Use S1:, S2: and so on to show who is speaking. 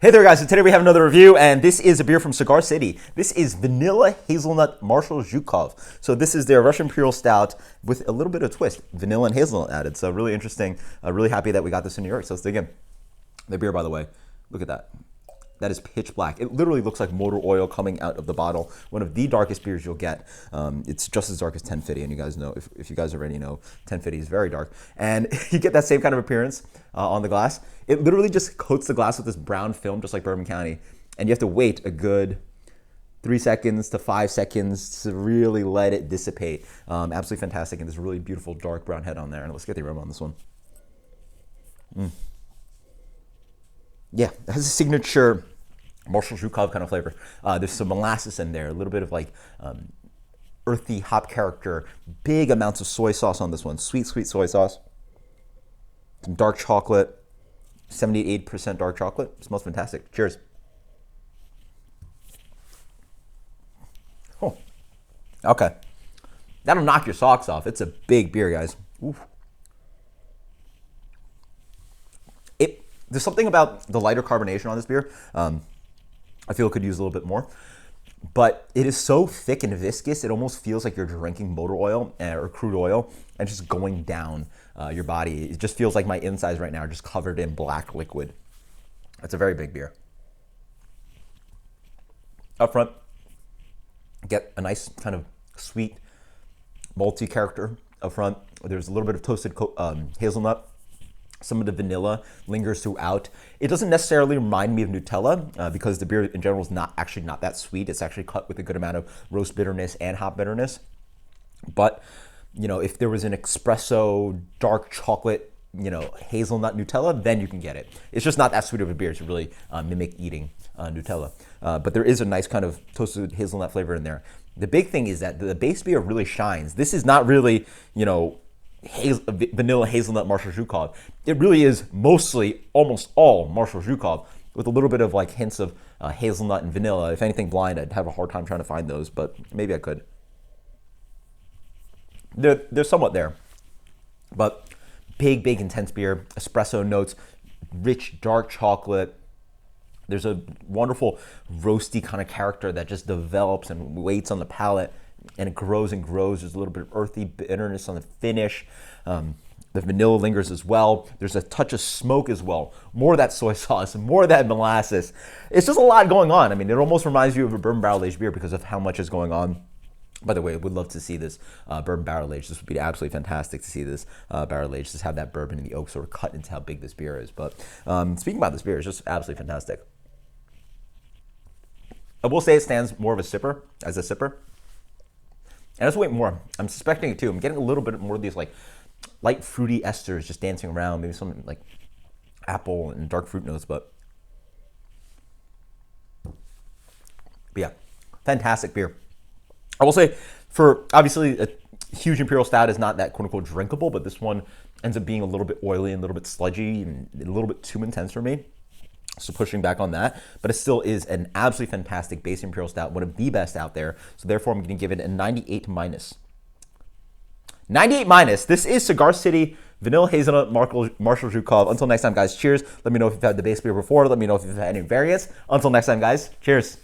S1: Hey there guys, so today we have another review and this is a beer from Cigar City. This is Vanilla Hazelnut Marshall Zhukov. So this is their Russian Imperial Stout with a little bit of twist, vanilla and hazelnut added. So really interesting, really happy that we got this in New York. So let's dig in. The beer, by the way, look at that. That is pitch black. It literally looks like motor oil coming out of the bottle. One of the darkest beers you'll get. It's just as dark as 1050, and you guys know, if you guys already know, 1050 is very dark. And you get that same kind of appearance on the glass. It literally just coats the glass with this brown film, just like Bourbon County. And you have to wait a good 3 seconds to 5 seconds to really let it dissipate. Absolutely fantastic, and this really beautiful dark brown head on there. And let's get the aroma on this one. Yeah, it has a signature Marshall Zhukov kind of flavor. There's some molasses in there, a little bit of like earthy hop character, big amounts of soy sauce on this one. Sweet, sweet soy sauce. Some dark chocolate, 78% dark chocolate. It smells fantastic. Cheers. Oh, okay. That'll knock your socks off. It's a big beer, guys. Oof. There's something about the lighter carbonation on this beer. I feel it could use a little bit more, but it is so thick and viscous, it almost feels like you're drinking motor oil or crude oil and just going down your body. It just feels like my insides right now are just covered in black liquid. It's a very big beer. Up front, get a nice kind of sweet, malty character up front. There's a little bit of toasted hazelnut. Some of the vanilla lingers throughout. It doesn't necessarily remind me of Nutella because the beer in general is not that sweet. It's actually cut with a good amount of roast bitterness and hop bitterness. But, you know, if there was an espresso, dark chocolate, you know, hazelnut Nutella, then you can get it. It's just not that sweet of a beer to really mimic eating Nutella. But there is a nice kind of toasted hazelnut flavor in there. The big thing is that the base beer really shines. This is not really, you know, vanilla hazelnut Marshall Zhukov. It really is mostly, almost all Marshall Zhukov with a little bit of like hints of hazelnut and vanilla. If anything blind, I'd have a hard time trying to find those, but maybe I could. They're somewhat there. But big, big intense beer, espresso notes, rich dark chocolate. There's a wonderful roasty kind of character that just develops and waits on the palate. And it grows and grows. There's a little bit of earthy bitterness on the finish. The vanilla lingers as well. There's a touch of smoke as well. More of that soy sauce, more of that molasses. It's just a lot going on. I mean, it almost reminds you of a bourbon barrel aged beer because of how much is going on. By the way, I would love to see this bourbon barrel aged. This would be absolutely fantastic to see this barrel aged. Just have that bourbon and the oak sort of cut into how big this beer is. But speaking about this beer, it's just absolutely fantastic. I will say it stands more of a sipper, as a sipper. And let's wait more. I'm suspecting it too. I'm getting a little bit more of these like light fruity esters just dancing around. Maybe some like apple and dark fruit notes, but yeah, fantastic beer. I will say for obviously a huge Imperial Stout is not that quote unquote drinkable, but this one ends up being a little bit oily and a little bit sludgy and a little bit too intense for me. So pushing back on that, but it still is an absolutely fantastic base Imperial Stout, one of the best out there. So therefore, I'm going to give it a 98 minus. 98 minus. This is Cigar City Vanilla Hazelnut Marshall Zhukov. Until next time, guys, cheers. Let me know if you've had the base beer before. Let me know if you've had any variants. Until next time, guys, cheers.